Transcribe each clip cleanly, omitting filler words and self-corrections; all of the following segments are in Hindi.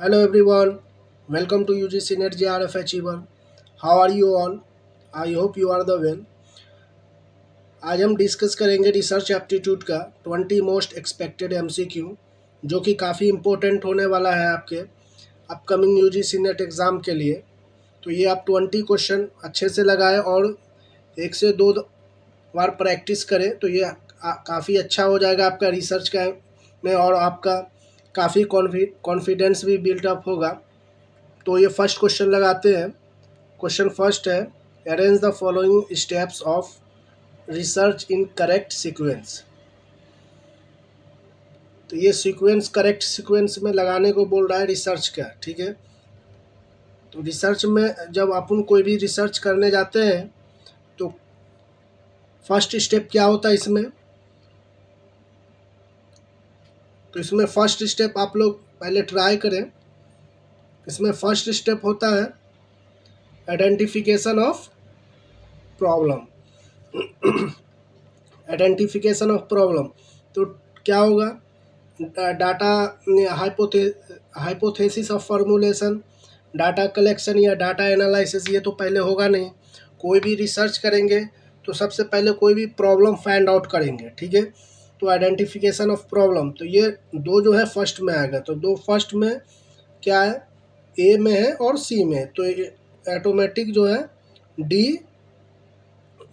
Hello everyone, welcome to UGC Net JRF Achiever. How are you all? I hope you are the well. आज हम डिस्कस करेंगे रिसर्च एप्टीट्यूड का 20 मोस्ट एक्सपेक्टेड एमसीक्यू जो कि काफ़ी इम्पोर्टेंट होने वाला है आपके अपकमिंग यूजीसी नेट एग्ज़ाम के लिए। तो ये आप 20 क्वेश्चन अच्छे से लगाएं और एक से दो बार प्रैक्टिस करें तो ये काफ़ी अच्छा हो जाएगा आपका रिसर्च का में और आपका काफ़ी कॉन्फिडेंस भी बिल्टअप होगा। तो ये फर्स्ट क्वेश्चन लगाते हैं। क्वेश्चन फर्स्ट है, arrange the following steps of research in correct sequence. तो ये सीक्वेंस करेक्ट सीक्वेंस में लगाने को बोल रहा है रिसर्च का, ठीक है। तो रिसर्च में जब अपन कोई भी रिसर्च करने जाते हैं तो फर्स्ट स्टेप क्या होता है इसमें, तो इसमें फर्स्ट स्टेप आप लोग पहले ट्राई करें। इसमें फर्स्ट स्टेप होता है identification of problem. Identification of problem तो क्या होगा, data hypothesis of formulation, data collection या डाटा एनालिसिस, ये तो पहले होगा नहीं। कोई भी रिसर्च करेंगे तो सबसे पहले कोई भी प्रॉब्लम फाइंड आउट करेंगे, ठीक है। तो आइडेंटिफिकेशन ऑफ प्रॉब्लम, तो ये दो जो है फर्स्ट में आएगा। तो दो फर्स्ट में क्या है, ए में है और सी में है, तो ऑटोमेटिक जो है डी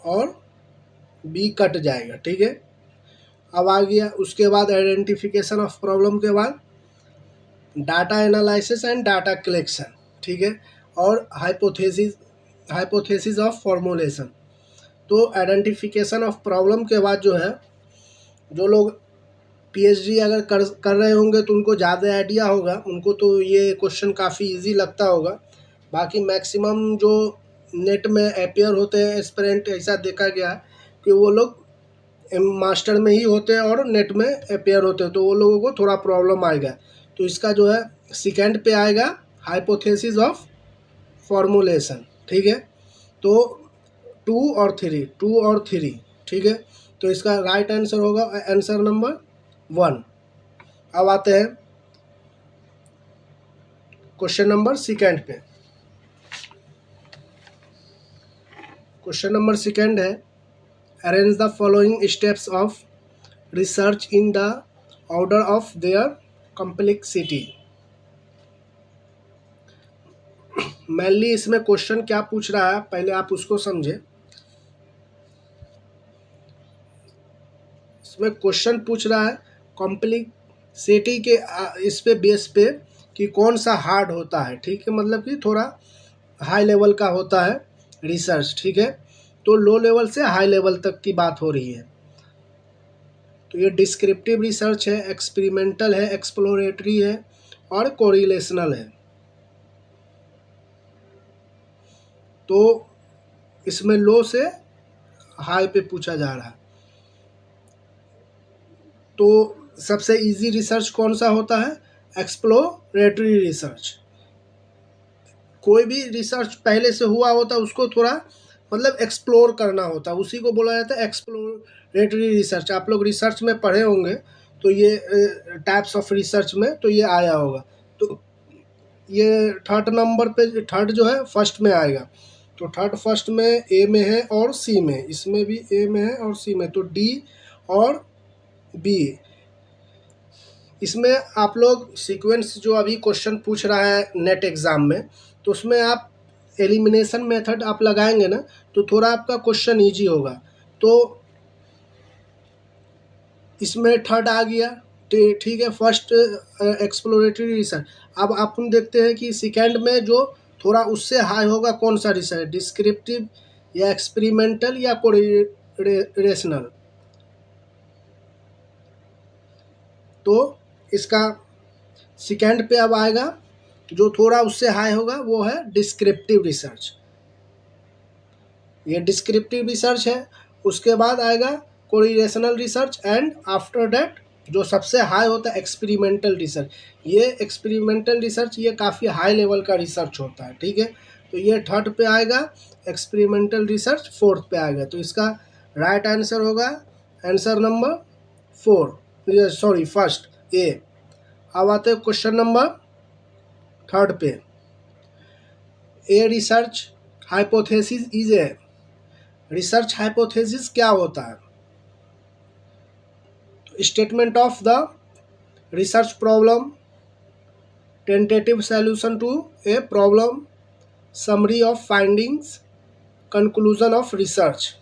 और बी कट जाएगा, ठीक है। अब आ गया उसके बाद आइडेंटिफिकेशन ऑफ प्रॉब्लम के बाद data analysis and data collection, ठीक है, और हाइपोथेसिस ऑफ फॉर्मुलेशन। तो आइडेंटिफिकेशन ऑफ प्रॉब्लम के बाद जो है, जो लोग पीएचडी अगर कर रहे होंगे तो उनको ज़्यादा आइडिया होगा, उनको तो ये क्वेश्चन काफ़ी इजी लगता होगा। बाकी मैक्सिमम जो नेट में अपेयर होते हैं एस्पिरेंट, ऐसा देखा गया है कि वो लोग मास्टर में ही होते हैं और नेट में अपेयर होते हैं, तो वो लोगों को थोड़ा प्रॉब्लम आएगा। तो इसका जो है सेकेंड पे आएगा हाइपोथेसिस ऑफ फॉर्मुलेशन, ठीक है। तो टू और थ्री, ठीक है। तो इसका राइट आंसर होगा आंसर नंबर 1। अब आते हैं क्वेश्चन नंबर सेकेंड पे। क्वेश्चन नंबर सेकेंड है, arrange the following steps of research in the order of their complexity. Mainly इसमें क्वेश्चन क्या पूछ रहा है पहले आप उसको समझे। इसमें क्वेश्चन पूछ रहा है कॉम्प्लेक्सिटी के इस पे बेस पे कि कौन सा हार्ड होता है, ठीक है, मतलब कि थोड़ा हाई लेवल का होता है रिसर्च, ठीक है। तो लो लेवल से हाई लेवल तक की बात हो रही है। तो ये डिस्क्रिप्टिव रिसर्च है, एक्सपेरिमेंटल है, एक्सप्लोरेटरी है और कोरिलेशनल है। तो इसमें लो से हाई पे पूछा जा रहा है। तो सबसे इजी रिसर्च कौन सा होता है, एक्सप्लोरेटरी रिसर्च। कोई भी रिसर्च पहले से हुआ होता है उसको थोड़ा मतलब एक्सप्लोर करना होता है, उसी को बोला जाता है एक्सप्लोरेटरी रिसर्च। आप लोग रिसर्च में पढ़े होंगे तो ये टाइप्स ऑफ रिसर्च में तो ये आया होगा। तो ये थर्ड नंबर पे, थर्ड जो है फर्स्ट में आएगा। तो थर्ड फर्स्ट में ए में है और सी में, इसमें भी ए में है और सी में, तो डी और बी। इसमें आप लोग सीक्वेंस जो अभी क्वेश्चन पूछ रहा है नेट एग्ज़ाम में, तो उसमें आप एलिमिनेशन मेथड आप लगाएंगे ना तो थोड़ा आपका क्वेश्चन इजी होगा। तो इसमें थर्ड आ गया, ठीक है, फर्स्ट एक्सप्लोरेटरी रिसर्च। अब अपन देखते हैं कि सेकेंड में जो थोड़ा उससे हाई होगा कौन सा रिसर्च, डिस्क्रिप्टिव या एक्सपेरिमेंटल या कोरिलेशनल। तो इसका सेकेंड पे अब आएगा जो थोड़ा उससे हाई होगा वो है डिस्क्रिप्टिव रिसर्च, ये डिस्क्रिप्टिव रिसर्च है। उसके बाद आएगा correlational research and after that जो सबसे हाई होता है एक्सपेरिमेंटल रिसर्च। ये एक्सपेरिमेंटल रिसर्च ये काफ़ी हाई लेवल का रिसर्च होता है, ठीक है। तो ये थर्ड पे आएगा, एक्सपेरिमेंटल रिसर्च फोर्थ पे आएगा। तो इसका राइट आंसर होगा answer number 4, sorry first A. अब आते हैं क्वेश्चन नंबर थर्ड पे, a research hypothesis is a, research hypothesis क्या होता है? Statement of the research problem, tentative solution to a problem, summary of findings, conclusion of research.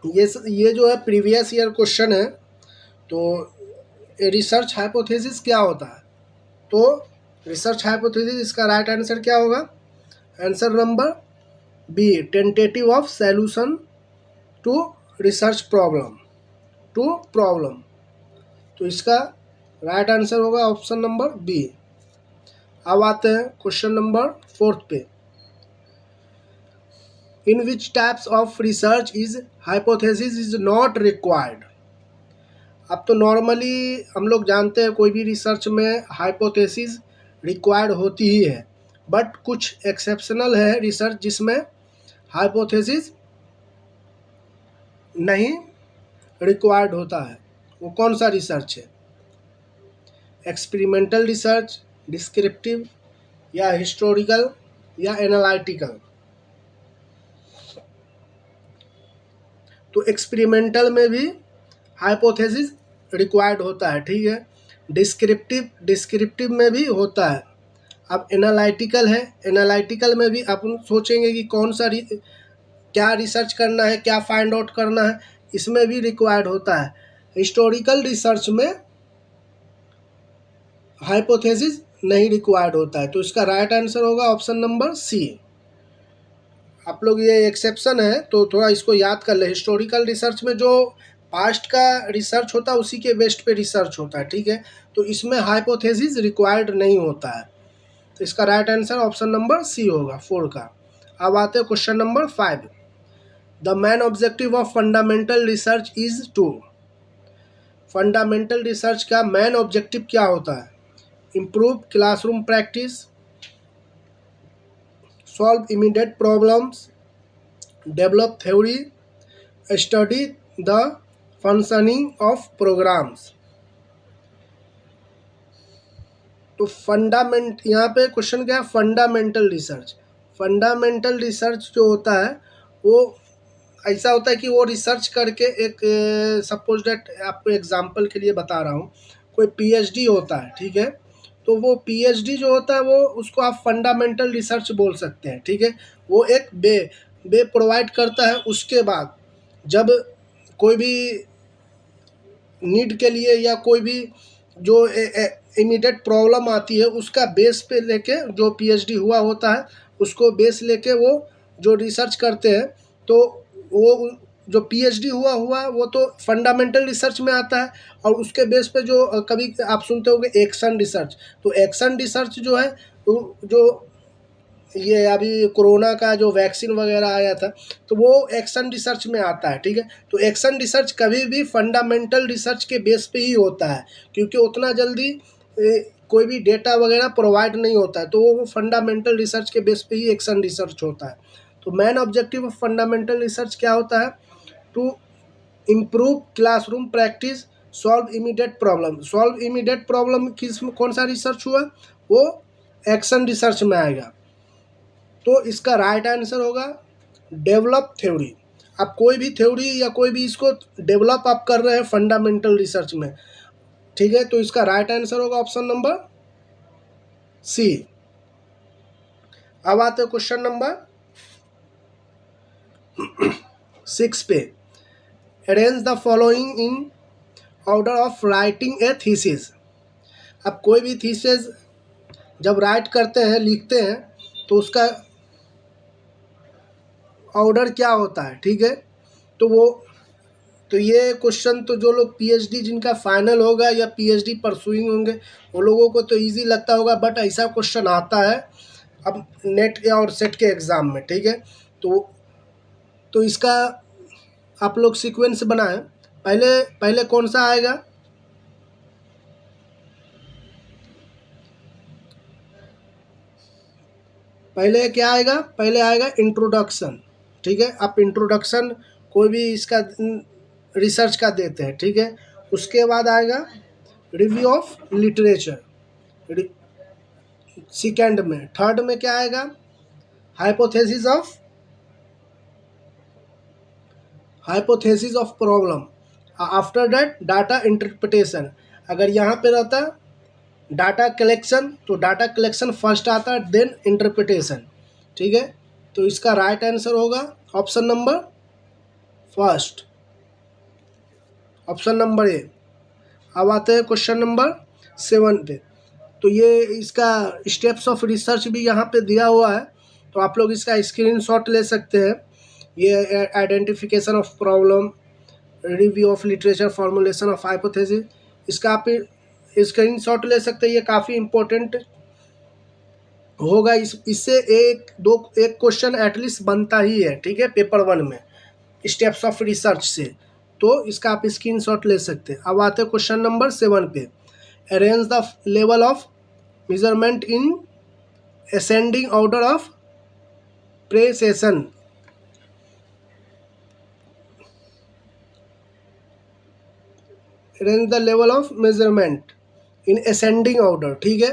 ये जो है प्रीवियस ईयर क्वेश्चन है। तो रिसर्च हाइपोथेसिस क्या होता है? तो रिसर्च हाइपोथेसिस, इसका राइट आंसर क्या होगा? Answer number B, tentative of solution to research problem, to problem. तो इसका राइट आंसर होगा ऑप्शन नंबर बी। अब आते हैं क्वेश्चन नंबर 4 पे। In which types of research is hypothesis is not required? अब तो नॉर्मली हम लोग जानते हैं कोई भी रिसर्च में हाइपोथेसिस रिक्वायर्ड होती ही है, बट कुछ एक्सेप्शनल है रिसर्च जिसमें हाइपोथेसिस नहीं रिक्वायर्ड होता है। वो कौन सा रिसर्च है? एक्सपेरिमेंटल रिसर्च, डिस्क्रिप्टिव, या हिस्टोरिकल, या एनालिटिकल? तो एक्सपेरिमेंटल में भी हाइपोथेसिस रिक्वायर्ड होता है, ठीक है। डिस्क्रिप्टिव में भी होता है। अब एनालिटिकल है, एनालिटिकल में भी अपन सोचेंगे कि कौन सा क्या रिसर्च करना है, क्या फाइंड आउट करना है, इसमें भी रिक्वायर्ड होता है। हिस्टोरिकल रिसर्च में हाइपोथेसिस नहीं रिक्वायर्ड होता है। तो इसका राइट आंसर होगा ऑप्शन नंबर सी। आप लोग ये एक्सेप्शन है तो थोड़ा इसको याद कर ले। हिस्टोरिकल रिसर्च में जो पास्ट का रिसर्च होता है उसी के बेस्ट पे रिसर्च होता है, ठीक है। तो इसमें हाइपोथेसिस रिक्वायर्ड नहीं होता है। तो इसका right answer option number C होगा 4 का। अब आते हैं question number 5। The main objective of fundamental research is to, fundamental research का मेन ऑब्जेक्टिव क्या होता है? Improve classroom practice, solve immediate problems, develop theory, study the functioning of programmes. तो फंडामेंट, यहाँ पे क्वेश्चन क्या है? Fundamental research. फंडामेंटल रिसर्च जो होता है वो ऐसा होता है कि वो रिसर्च करके एक, सपोज डेट आपको एग्जांपल के लिए बता रहा हूँ, कोई पीएचडी होता है, ठीक है। तो वो पीएचडी जो होता है वो उसको आप फंडामेंटल रिसर्च बोल सकते हैं, ठीक है। वो एक बे प्रोवाइड करता है। उसके बाद जब कोई भी नीड के लिए या कोई भी जो इमीडिएट प्रॉब्लम आती है उसका बेस पे लेके जो पीएचडी हुआ होता है उसको बेस लेके वो जो रिसर्च करते हैं, तो वो जो पीएचडी हुआ वो तो फंडामेंटल रिसर्च में आता है। और उसके बेस पे जो कभी आप सुनते होंगे एक्शन रिसर्च, तो एक्शन रिसर्च जो है जो ये अभी कोरोना का जो वैक्सीन वगैरह आया था तो वो एक्शन रिसर्च में आता है, ठीक है। तो एक्शन रिसर्च कभी भी फंडामेंटल रिसर्च के बेस पे ही होता है, क्योंकि उतना जल्दी कोई भी डेटा वगैरह प्रोवाइड नहीं होता है, तो वो फंडामेंटल रिसर्च के बेस पे ही एक्शन रिसर्च होता है। तो main objective of fundamental research क्या होता है? To improve classroom practice, solve immediate problem. Solve immediate problem किस कौन सा रिसर्च हुआ? वो एक्शन रिसर्च में आएगा। तो इसका राइट आंसर होगा डेवलप थ्योरी। आप कोई भी थ्योरी या कोई भी इसको डेवलप आप कर रहे हैं फंडामेंटल रिसर्च में, ठीक है। तो इसका राइट आंसर होगा ऑप्शन नंबर सी। अब आते हैं क्वेश्चन नंबर 6 पे। Arrange the following in order of writing a thesis. अब कोई भी थीसिस जब राइट करते हैं, लिखते हैं, तो उसका ऑर्डर क्या होता है, ठीक है। तो ये क्वेश्चन तो जो लोग पीएचडी जिनका फाइनल होगा या पीएचडी परसुइंग होंगे वो लोगों को तो इजी लगता होगा, बट ऐसा क्वेश्चन आता है अब नेट या और सेट के एग्ज़ाम में, ठीक है। तो इसका आप लोग सीक्वेंस बनाएं। पहले कौन सा आएगा? पहले क्या आएगा? पहले आएगा इंट्रोडक्शन, ठीक है। आप इंट्रोडक्शन कोई भी इसका रिसर्च का देते हैं, ठीक है। उसके बाद आएगा रिव्यू ऑफ लिटरेचर। सेकेंड में, थर्ड में क्या आएगा, hypothesis of problem. After that data interpretation. अगर यहाँ पे रहता डाटा कलेक्शन तो डाटा कलेक्शन फर्स्ट आता, देन इंटरप्रिटेशन। ठीक है, तो इसका राइट आंसर होगा option number first, option number A. अब आते हैं क्वेश्चन नंबर 7 पे। तो ये इसका स्टेप्स ऑफ रिसर्च भी यहाँ पे दिया हुआ है, तो आप लोग इसका स्क्रीनशॉट ले सकते हैं। ये identification of problem, review of literature, formulation of hypothesis, इसका आप स्क्रीनशॉट ले सकते हैं। ये काफ़ी इम्पोर्टेंट होगा। इससे एक क्वेश्चन एटलीस्ट बनता ही है, ठीक है, पेपर 1 में स्टेप्स ऑफ रिसर्च से। तो इसका आप स्क्रीनशॉट ले सकते हैं। अब आते हैं क्वेश्चन नंबर 7 पे। Arrange the level of measurement in ascending order of precision. Arrange the level of measurement in ascending order. ठीक है,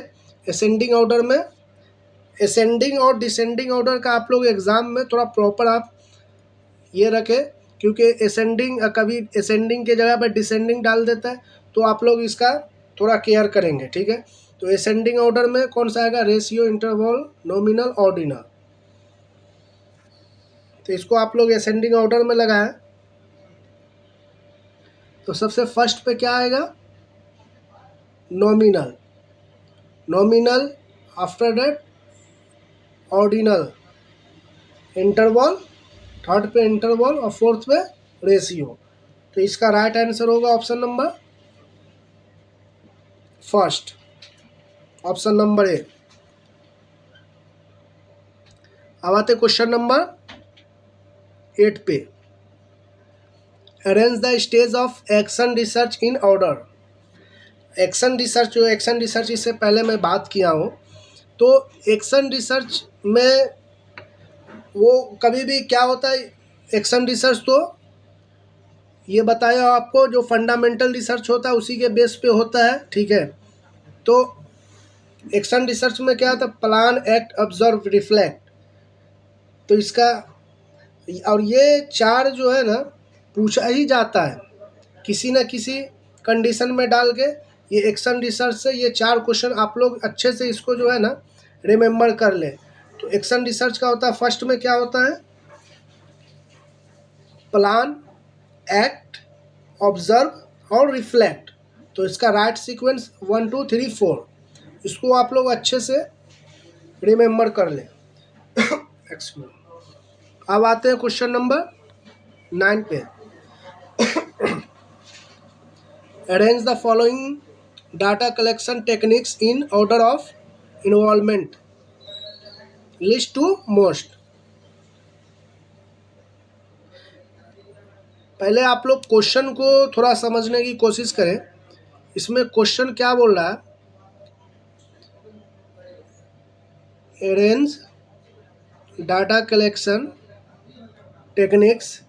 असेंडिंग ऑर्डर में असेंडिंग और डिसेंडिंग ऑर्डर का आप लोग एग्जाम में थोड़ा प्रॉपर आप ये रखें, क्योंकि असेंडिंग कभी असेंडिंग के जगह पर डिसेंडिंग डाल देता है, तो आप लोग इसका थोड़ा केयर करेंगे। ठीक है, तो असेंडिंग ऑर्डर में कौन सा आएगा, रेशियो, इंटरवल, नॉमिनल, ऑर्डिनल। तो इसको आप लोग असेंडिंग ऑर्डर में लगाएं। तो सबसे फर्स्ट पे क्या आएगा, nominal, nominal, after that ordinal, interval, third पे इंटरवल और फोर्थ पे रेशियो। तो इसका राइट आंसर होगा option number first, option number A. अब आते क्वेश्चन नंबर 8 पे। Arrange the stage of action research in order. Action research इससे पहले मैं बात किया हूँ। तो एक्शन रिसर्च में वो कभी भी क्या होता है, एक्शन रिसर्च तो ये बताया आपको, जो फंडामेंटल रिसर्च होता है उसी के बेस पे होता है। ठीक है, तो एक्शन रिसर्च में क्या होता है, प्लान, एक्ट, ऑब्जर्व, रिफ्लेक्ट। तो इसका और ये 4 जो है ना पूछा ही जाता है किसी न किसी कंडीशन में डाल के। ये एक्शन रिसर्च से ये 4 क्वेश्चन आप लोग अच्छे से इसको जो है ना रिमेम्बर कर ले। तो एक्शन रिसर्च का होता है, फर्स्ट में क्या होता है, प्लान, एक्ट, ऑब्जर्व और रिफ्लेक्ट। तो इसका राइट सीक्वेंस 1 2 3 4, इसको आप लोग अच्छे से रिमेम्बर कर लें। अब आते हैं क्वेश्चन नंबर 9 पे। Arrange the following data collection techniques in order of involvement, list to most. पहले आप लोग क्वेश्चन को थोड़ा समझने की कोशिश करें। इसमें क्वेश्चन क्या बोल रहा है, arrange data collection techniques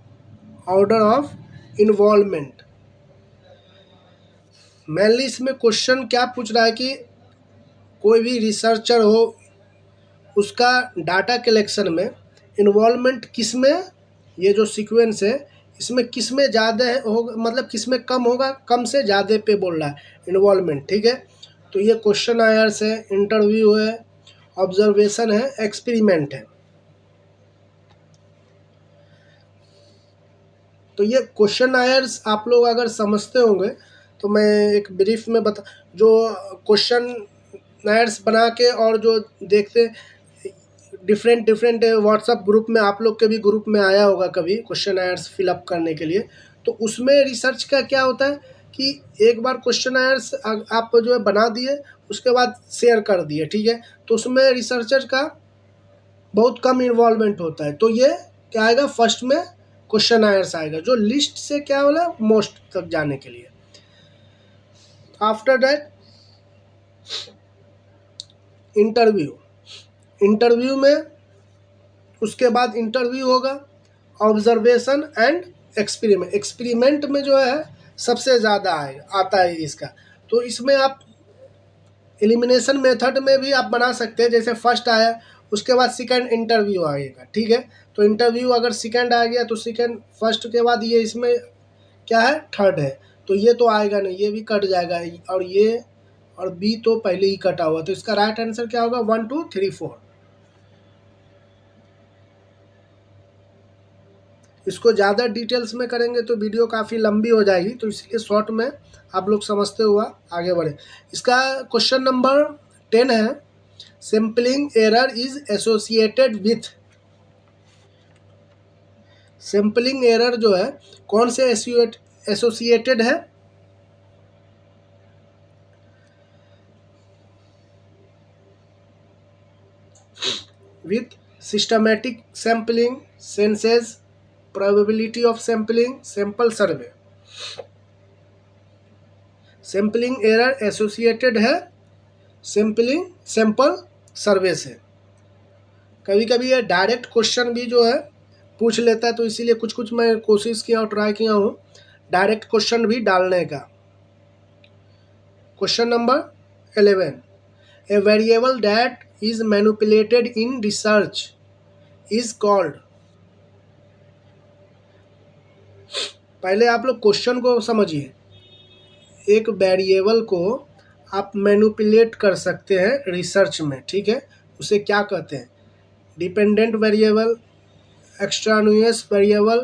order of involvement. Mainly इसमें क्वेश्चन क्या पूछ रहा है कि कोई भी रिसर्चर हो, उसका डाटा कलेक्शन में इन्वॉल्वमेंट किस में, ये जो सीक्वेंस है इसमें किस में ज़्यादा होगा, मतलब किस में कम होगा, कम से ज़्यादा पे बोल रहा है इन्वॉल्वमेंट। ठीक है, तो ये क्वेश्चन आयर्स है, इंटरव्यू है, ऑब्जर्वेशन है, एक्सपेरिमेंट है। तो ये क्वेश्चन आयर्स आप लोग अगर समझते होंगे तो मैं एक ब्रीफ में बता, जो क्वेश्चन आयर्स बना के और जो देखते डिफरेंट व्हाट्सएप ग्रुप में, आप लोग के भी ग्रुप में आया होगा कभी क्वेश्चन आयर्स फिलअप करने के लिए। तो उसमें रिसर्च का क्या होता है कि एक बार क्वेश्चन आयर्स आप जो है बना दिए, उसके बाद शेयर कर दिए। ठीक है, तो उसमें रिसर्चर का बहुत कम इन्वॉल्वमेंट होता है। तो ये क्या आएगा, फर्स्ट में क्वेश्चन आयर्स आएगा, जो लिस्ट से क्या होला मोस्ट तक जाने के लिए। आफ्टर दैट इंटरव्यू में, उसके बाद इंटरव्यू होगा, ऑब्जर्वेशन एंड एक्सपेरिमेंट। एक्सपेरिमेंट में जो है सबसे ज़्यादा आता है इसका। तो इसमें आप एलिमिनेशन मेथड में भी आप बना सकते हैं, जैसे फर्स्ट आया उसके बाद सेकंड इंटरव्यू आएगा, ठीक है। तो इंटरव्यू अगर सेकंड आ गया तो सेकंड फर्स्ट के बाद ये इसमें क्या है, थर्ड है, तो ये तो आएगा नहीं, ये भी कट जाएगा, और ये और बी तो पहले ही कटा हुआ, तो इसका राइट आंसर क्या होगा, 1 2 3 4। इसको ज़्यादा डिटेल्स में करेंगे तो वीडियो काफ़ी लंबी हो जाएगी, तो इसलिए शॉर्ट में आप लोग समझते हुआ आगे बढ़े। इसका क्वेश्चन नंबर 10 है, sampling error is associated with. Sampling error जो है कौन से एसोसिएटेड है, with systematic sampling, senses, probability of sampling, sample survey. Sampling error associated है सैंपल सर्वे से। कभी कभी ये डायरेक्ट क्वेश्चन भी जो है पूछ लेता है, तो इसीलिए कुछ कुछ मैं कोशिश किया और ट्राई किया हूँ डायरेक्ट क्वेश्चन भी डालने का। Question number 11, a variable that is manipulated in research is called. पहले आप लोग क्वेश्चन को समझिए। एक वेरिएबल को आप मैनिपुलेट कर सकते हैं रिसर्च में, ठीक है, उसे क्या कहते हैं, dependent variable, extraneous variable,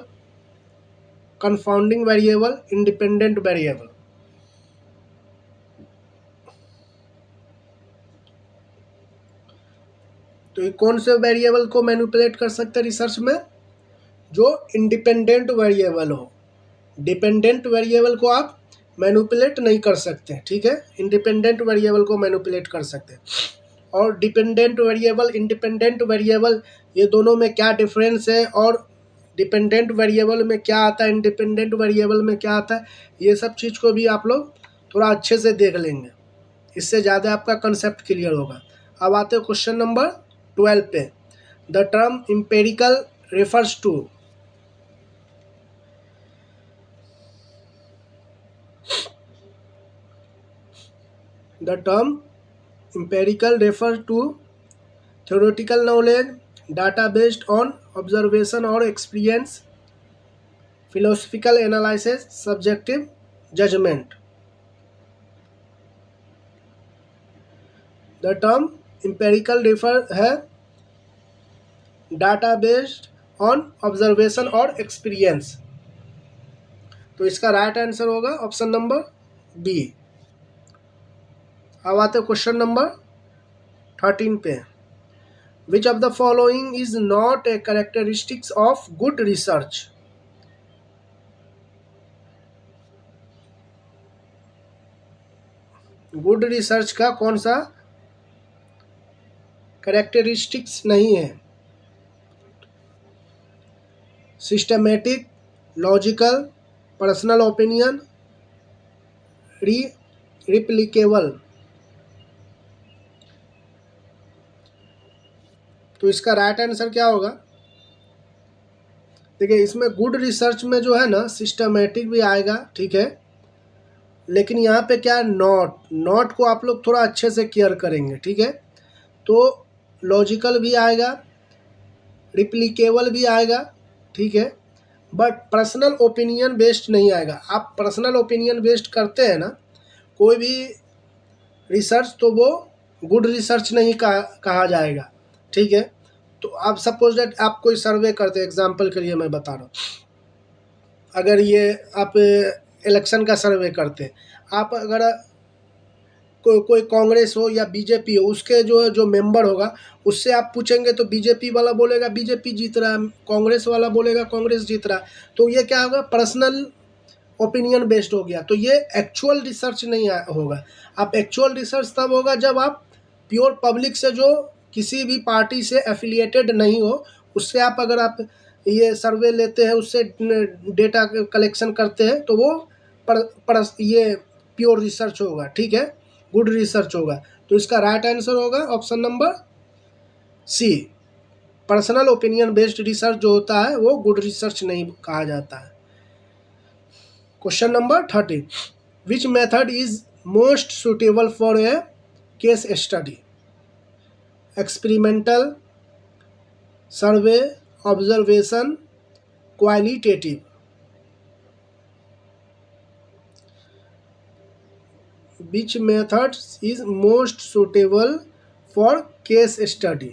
confounding variable, independent variable. तो ये कौन से वेरिएबल को मैनिपुलेट कर सकते हैं रिसर्च में, जो इंडिपेंडेंट वेरिएबल हो। डिपेंडेंट वेरिएबल को आप मैनिपुलेट नहीं कर सकते, ठीक है, इंडिपेंडेंट वेरिएबल को मैनिपुलेट कर सकते हैं। और डिपेंडेंट वेरिएबल, इंडिपेंडेंट वेरिएबल, ये दोनों में क्या डिफरेंस है, और डिपेंडेंट वेरिएबल में क्या आता है, इंडिपेंडेंट वेरिएबल में क्या आता है, ये सब चीज़ को भी आप लोग थोड़ा अच्छे से देख लेंगे, इससे ज़्यादा आपका कंसेप्ट क्लियर होगा। अब आते हैं क्वेश्चन नंबर 12 पे। The term empirical refers to. The term empirical refers to theoretical knowledge, data based on observation or experience, philosophical analysis, subjective judgment. The term empirical refer है डाटा बेस्ड ऑन ऑब्जर्वेशन और एक्सपीरियंस, तो इसका राइट आंसर होगा ऑप्शन नंबर बी। अब आते क्वेश्चन नंबर 13 पे। Which of the following is not a characteristics of good research. Good research का कौन सा कैरेक्टरिस्टिक्स नहीं है, सिस्टमेटिक, लॉजिकल, पर्सनल ओपिनियन, रिप्लिकेबल। तो इसका राइट आंसर क्या होगा, देखिए इसमें गुड रिसर्च में जो है ना सिस्टमेटिक भी आएगा, ठीक है, लेकिन यहाँ पे क्या है, नॉट को आप लोग थोड़ा अच्छे से केयर करेंगे, ठीक है। तो लॉजिकल भी आएगा, रिप्लिकेबल भी आएगा, ठीक है, बट पर्सनल ओपिनियन बेस्ड नहीं आएगा। आप पर्सनल ओपिनियन बेस्ड करते हैं ना कोई भी रिसर्च, तो वो गुड रिसर्च नहीं कहा जाएगा, ठीक है। तो आप सपोज दैट आप कोई सर्वे करते हैं, एग्जांपल के लिए मैं बता रहा हूँ, अगर ये आप इलेक्शन का सर्वे करते हैं, आप अगर कोई कांग्रेस हो या बीजेपी हो, उसके जो मेंबर होगा उससे आप पूछेंगे तो बीजेपी वाला बोलेगा बीजेपी जीत रहा है, कांग्रेस वाला बोलेगा कांग्रेस जीत रहा है, तो ये क्या होगा, पर्सनल ओपिनियन बेस्ड हो गया। तो ये एक्चुअल रिसर्च नहीं होगा। आप एक्चुअल रिसर्च तब होगा जब आप प्योर पब्लिक से, जो किसी भी पार्टी से एफिलिएटेड नहीं हो, उससे आप अगर आप ये सर्वे लेते हैं, उससे डेटा कलेक्शन करते हैं, तो वो ये प्योर रिसर्च होगा, ठीक है, गुड रिसर्च होगा। तो इसका राइट आंसर होगा option number C. Personal opinion based research जो होता है वो गुड रिसर्च नहीं कहा जाता है। Question number 30, which method is most suitable for a case study, experimental, survey, observation, qualitative. Which method is most suitable for case study?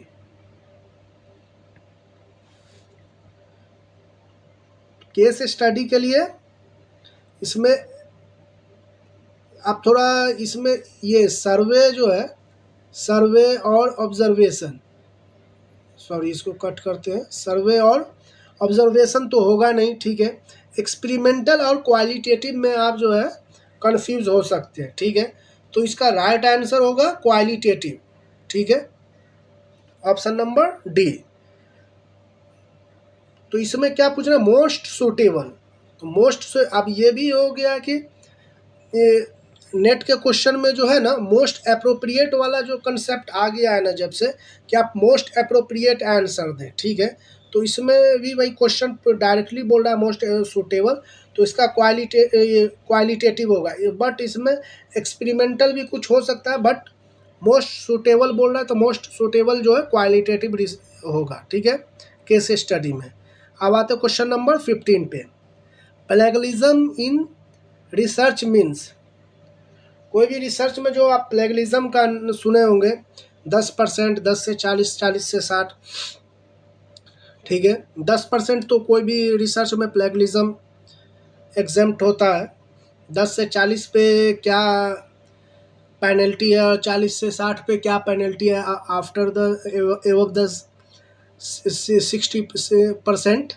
Case study के लिए इसमें आप थोड़ा इसमें ये सर्वे जो है, सर्वे और ऑब्जर्वेशन, सॉरी इसको कट करते हैं, सर्वे और ऑब्जर्वेशन तो होगा नहीं, ठीक है। एक्सपेरिमेंटल और क्वालिटेटिव में आप जो है कंफ्यूज हो सकते हैं, ठीक है। तो इसका राइट आंसर होगा क्वालिटेटिव, ठीक है, ऑप्शन नंबर डी। तो इसमें क्या पूछ रहे हैं, मोस्ट सूटेबल। तो मोस्ट, अब ये भी हो गया कि नेट के क्वेश्चन में जो है ना मोस्ट अप्रोप्रिएट वाला जो कंसेप्ट आ गया है ना जब से, कि आप मोस्ट अप्रोप्रिएट आंसर दें, ठीक है। तो इसमें भी वही क्वेश्चन डायरेक्टली बोल रहा है मोस्ट सूटेबल, तो इसका क्वालिटेटिव होगा। बट इसमें एक्सपेरिमेंटल भी कुछ हो सकता है, बट मोस्ट सूटेबल बोल रहा है तो मोस्ट सूटेबल जो है क्वालिटेटिव होगा, ठीक है, केस स्टडी में। अब आते क्वेश्चन नंबर 15 पे। प्लेगलिज्म इन रिसर्च मीन्स, कोई भी रिसर्च में जो आप प्लेगलिज्म का सुने होंगे 10%, 10 से 40, 40 से 60, ठीक है। 10% तो कोई भी रिसर्च में प्लेगलिज्म एग्जेम्प्ट होता है। 10 से 40 पे क्या पेनल्टी है और 40 से 60 पे क्या पेनल्टी है, आफ्टर द एबव द 60%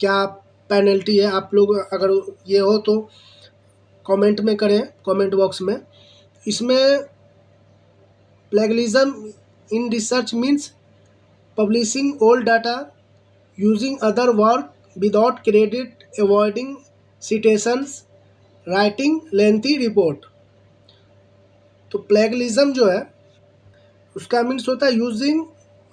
क्या पेनल्टी है। आप लोग अगर ये हो तो कमेंट में करें, कमेंट बॉक्स में। इसमें plagiarism in research means publishing old data, using other work without credit, avoiding citations, writing lengthy report. तो प्लेगलिज्म जो है उसका मीन्स होता है using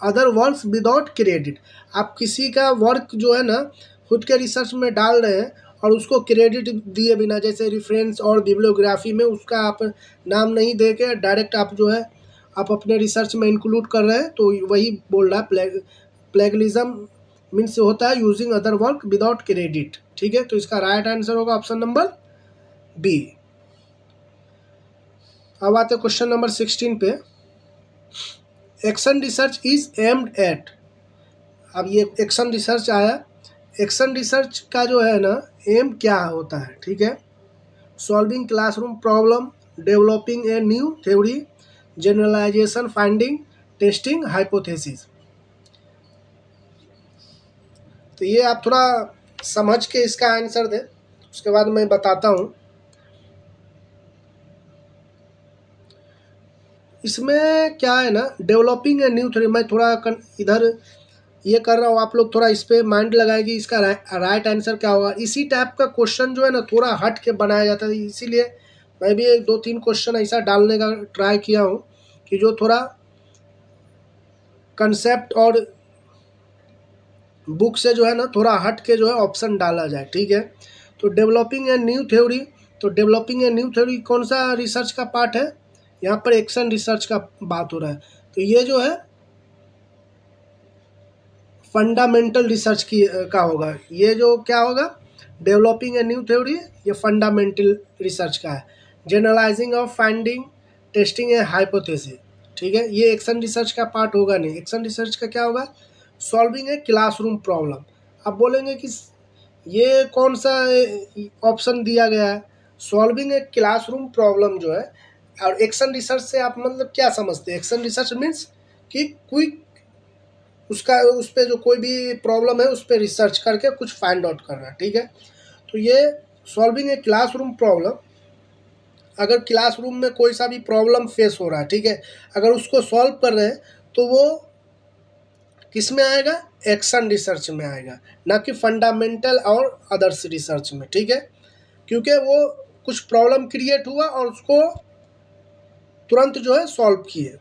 other works without credit. आप किसी का वर्क जो है ना खुद के रिसर्च में डाल रहे हैं और उसको क्रेडिट दिए बिना, जैसे रेफरेंस और बिब्लियोग्राफी में उसका आप नाम नहीं दे के डायरेक्ट आप जो है आप अपने रिसर्च में इंक्लूड कर रहे हैं, तो वही बोल रहा है प्लेगलिज्म मीन्स होता है using other work without credit, ठीक है। तो इसका राइट आंसर होगा ऑप्शन नंबर बी। अब आते क्वेश्चन नंबर 16 पे। Action research is aimed at, अब ये एक्शन रिसर्च आया। एक्शन रिसर्च का जो है ना एम क्या होता है, ठीक है। Solving classroom problem, developing a new theory, generalisation, finding, testing, hypothesis. तो ये आप थोड़ा समझ के इसका आंसर दें, उसके बाद मैं बताता हूँ। इसमें क्या है ना, डेवलपिंग ए न्यू थ्योरी, मैं थोड़ा इधर ये कर रहा हूँ, आप लोग थोड़ा इस पर माइंड लगाएंगे इसका राइट आंसर क्या होगा। इसी टाइप का क्वेश्चन जो है ना थोड़ा हट के बनाया जाता है, इसीलिए मैं भी 2-3 क्वेश्चन ऐसा डालने का ट्राई किया हूँ कि जो थोड़ा कंसेप्ट और बुक से जो है ना थोड़ा हट के जो है ऑप्शन डाला जाए, ठीक है। तो डेवलपिंग ए न्यू थ्योरी, तो डेवलपिंग ए न्यू थ्योरी कौन सा रिसर्च का पार्ट है, यहाँ पर एक्शन रिसर्च का बात हो रहा है। तो ये जो है फंडामेंटल रिसर्च की का होगा, ये जो क्या होगा डेवलपिंग ए न्यू थ्योरी, ये फंडामेंटल रिसर्च का है। Generalising of finding, testing a hypothesis, ठीक है। ये एक्शन रिसर्च का पार्ट होगा नहीं। एक्शन रिसर्च का क्या होगा, सॉल्विंग ए क्लासरूम प्रॉब्लम। आप बोलेंगे कि ये कौन सा ऑप्शन दिया गया है, सॉल्विंग ए क्लासरूम प्रॉब्लम जो है। और एक्शन रिसर्च से आप मतलब क्या समझते हैं, एक्शन रिसर्च मीन्स कि क्विक उसका उस पर जो कोई भी प्रॉब्लम है उस पर रिसर्च करके कुछ फाइंड आउट करना, ठीक है। तो ये सॉल्विंग ए क्लासरूम प्रॉब्लम, अगर क्लासरूम में कोई सा भी प्रॉब्लम फेस हो रहा है, ठीक है, अगर उसको सॉल्व कर रहे हैं तो वो किस में आएगा, एक्शन रिसर्च में आएगा, ना कि फंडामेंटल और अदर्स रिसर्च में, ठीक है। क्योंकि वो कुछ प्रॉब्लम क्रिएट हुआ और उसको तुरंत जो है सॉल्व किए।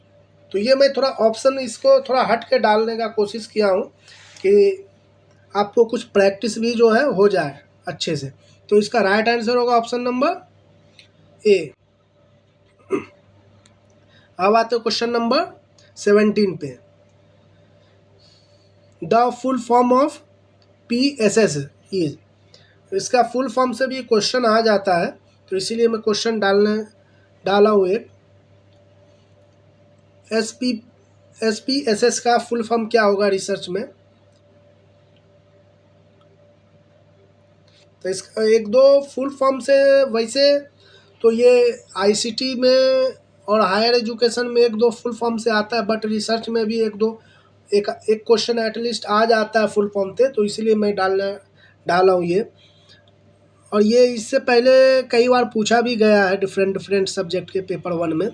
तो ये मैं थोड़ा ऑप्शन इसको थोड़ा हट के डालने का कोशिश किया हूँ कि आपको कुछ प्रैक्टिस भी जो है हो जाए अच्छे से। तो इसका राइट आंसर होगा ऑप्शन नंबर ए। अब आते हैं क्वेश्चन नंबर 17 पे। The full form of PSS is, इसका फुल फॉर्म से भी क्वेश्चन आ जाता है, तो इसीलिए मैं क्वेश्चन डाला हूँ एक। SPSS का फुल फॉर्म क्या होगा रिसर्च में, तो इसका एक दो फुल फॉर्म से वैसे तो ये ICT में और हायर एजुकेशन में एक दो फुल फॉर्म से आता है, बट रिसर्च में भी एक क्वेश्चन एटलीस्ट आ जाता है फुल फॉर्म से, तो इसीलिए मैं डाला हूँ ये। और ये इससे पहले कई बार पूछा भी गया है डिफरेंट डिफरेंट सब्जेक्ट के पेपर 1 में।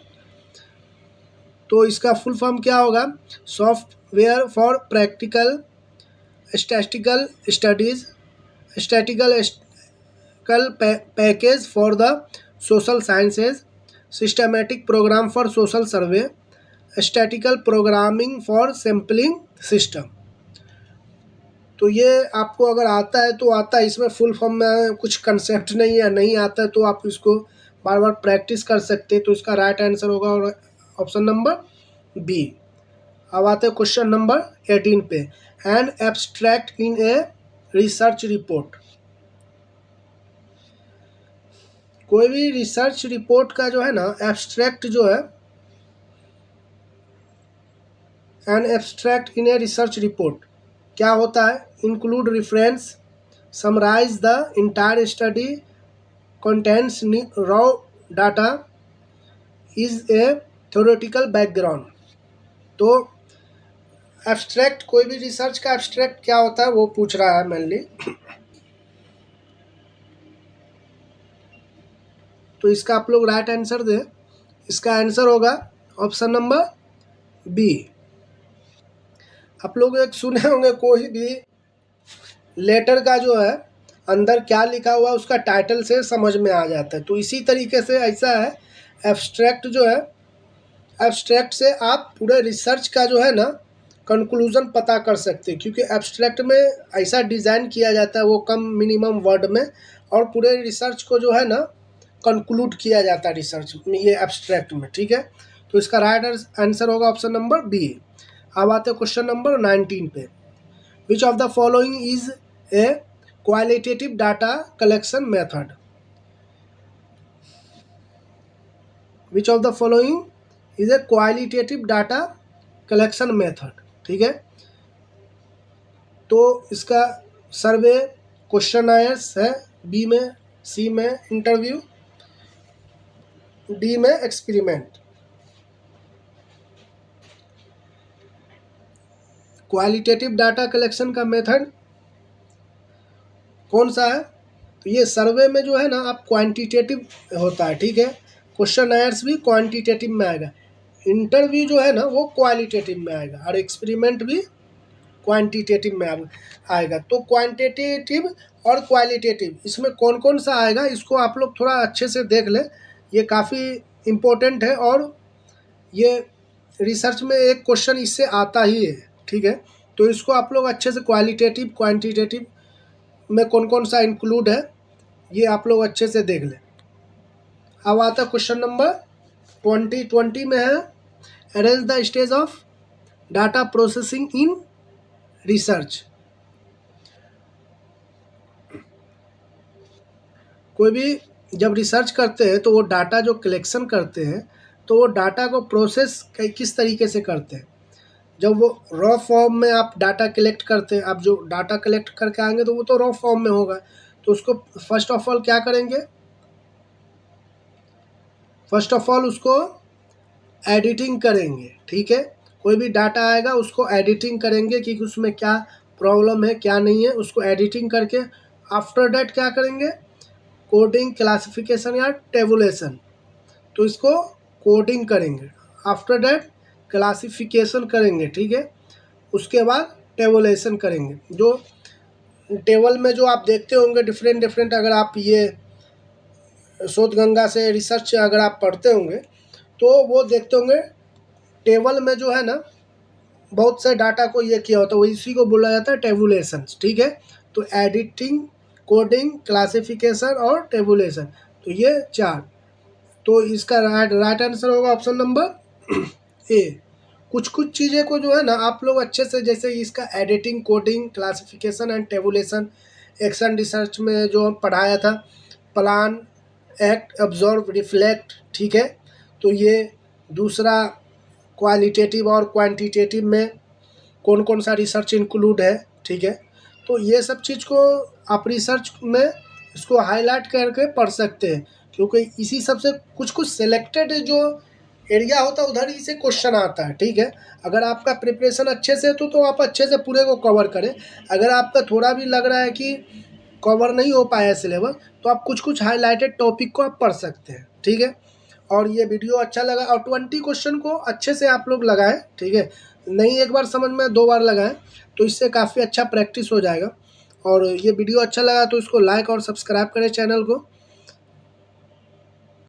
तो इसका फुल फॉर्म क्या होगा, software for practical statistical studies, statistical package for the social sciences, systematic programme for social survey, statistical programming for sampling system. तो ये आपको अगर आता है तो आता है, इसमें फुल फॉर्म में कुछ कंसेप्ट नहीं है, नहीं आता है तो आप इसको बार बार प्रैक्टिस कर सकते हैं। तो इसका राइट आंसर होगा ऑप्शन नंबर बी। अब आते हैं क्वेश्चन नंबर 18 पे। N abstract in a research report, कोई भी रिसर्च रिपोर्ट का जो है ना एब्स्ट्रैक्ट जो है, an abstract in a research report क्या होता है, include reference, summarise the entire study, contents raw data, is a theoretical background. तो एब्स्ट्रैक्ट, कोई भी रिसर्च का एब्स्ट्रैक्ट क्या होता है वो पूछ रहा है मेनली। तो इसका आप लोग राइट आंसर दें, इसका आंसर होगा ऑप्शन नंबर बी। आप लोग एक सुने होंगे कोई भी लेटर का जो है अंदर क्या लिखा हुआ है उसका टाइटल से समझ में आ जाता है, तो इसी तरीके से ऐसा है एब्स्ट्रैक्ट जो है, एब्स्ट्रैक्ट से आप पूरे रिसर्च का जो है ना कंक्लूजन पता कर सकते हैं, क्योंकि एब्स्ट्रैक्ट में ऐसा डिज़ाइन किया जाता है वो कम मिनिमम वर्ड में, और पूरे रिसर्च को जो है ना कंक्लूड किया जाता है रिसर्च में ये एब्स्ट्रैक्ट में, ठीक है। तो इसका राइट आंसर होगा ऑप्शन नंबर बी। अब आते हैं क्वेश्चन नंबर 19 पे। Which of the following is a qualitative data collection method, which of the following is a qualitative data collection method, ठीक है। तो इसका सर्वे, क्वेश्चनायर्स है, बी में, सी में इंटरव्यू, डी में एक्सपेरिमेंट। क्वालिटेटिव डाटा कलेक्शन का मेथड कौन सा है, तो ये सर्वे में जो है ना आप क्वांटिटेटिव होता है, ठीक है। क्वेश्चनायर्स भी क्वांटिटेटिव में आएगा, इंटरव्यू जो है ना वो क्वालिटेटिव में आएगा, और एक्सपेरिमेंट भी क्वांटिटेटिव में आएगा। तो क्वांटिटेटिव और क्वालिटेटिव इसमें कौन कौन सा आएगा इसको आप लोग थोड़ा अच्छे से देख लें, ये काफ़ी इम्पोर्टेंट है, और ये रिसर्च में एक क्वेश्चन इससे आता ही है, ठीक है। तो इसको आप लोग अच्छे से क्वालिटेटिव क्वांटिटेटिव में कौन कौन सा इंक्लूड है ये आप लोग अच्छे से देख लें। अब आता क्वेश्चन नंबर 20 में है, arrange the stage of data processing in research. कोई भी जब रिसर्च करते हैं तो वो डाटा जो कलेक्शन करते हैं तो वो डाटा को प्रोसेस किस तरीके से करते हैं। जब वो रॉ फॉर्म में आप डाटा कलेक्ट करते हैं, आप जो डाटा कलेक्ट करके आएंगे तो वो तो रॉ फॉर्म में होगा, तो उसको फर्स्ट ऑफ ऑल क्या करेंगे, फर्स्ट ऑफ ऑल उसको एडिटिंग करेंगे, ठीक है। कोई भी डाटा आएगा उसको एडिटिंग करेंगे कि उसमें क्या प्रॉब्लम है क्या नहीं है, उसको एडिटिंग करके आफ्टर दैट क्या करेंगे, कोडिंग, क्लासिफिकेशन या टेबुलेशन। तो इसको कोडिंग करेंगे, आफ्टर दैट क्लासिफिकेशन करेंगे, ठीक है। उसके बाद टेबुलेशन करेंगे। जो टेबल में जो आप देखते होंगे डिफरेंट डिफरेंट, अगर आप ये शोधगंगा से रिसर्च अगर आप पढ़ते होंगे तो वो देखते होंगे टेबल में जो है ना बहुत से डाटा को ये किया होता है, वो इसी को बोला जाता है टेबुलेशन, ठीक है। तो एडिटिंग, कोडिंग, क्लासिफिकेशन और टेबुलेशन, तो ये चार। तो इसका राइट आंसर होगा ऑप्शन नंबर ए कुछ कुछ चीज़ें को जो है ना आप लोग अच्छे से, जैसे इसका editing, coding, classification and tabulation, action research में जो पढ़ाया था, प्लान, एक्ट, ऑब्जर्व, रिफ्लेक्ट, ठीक है। तो ये दूसरा क्वालिटेटिव और क्वांटिटेटिव में कौन कौन सा रिसर्च इंक्लूड है, ठीक है। तो ये सब चीज़ को आप रिसर्च में इसको हाईलाइट करके पढ़ सकते हैं, क्योंकि इसी सब से कुछ कुछ सेलेक्टेड जो एरिया होता है उधर ही से क्वेश्चन आता है, ठीक है। अगर आपका प्रिपरेशन अच्छे से तो आप अच्छे से पूरे को कवर करें। अगर आपका थोड़ा भी लग रहा है कि कवर नहीं हो पाया सिलेबस, तो आप कुछ कुछ हाईलाइटेड टॉपिक को आप पढ़ सकते हैं, ठीक है। और ये वीडियो अच्छा लगा और 20 क्वेश्चन को अच्छे से आप लोग लगाएं, ठीक है। नहीं एक बार समझ में 2 बार लगाएं, तो इससे काफ़ी अच्छा प्रैक्टिस हो जाएगा। और ये वीडियो अच्छा लगा तो इसको लाइक और सब्सक्राइब करें चैनल को।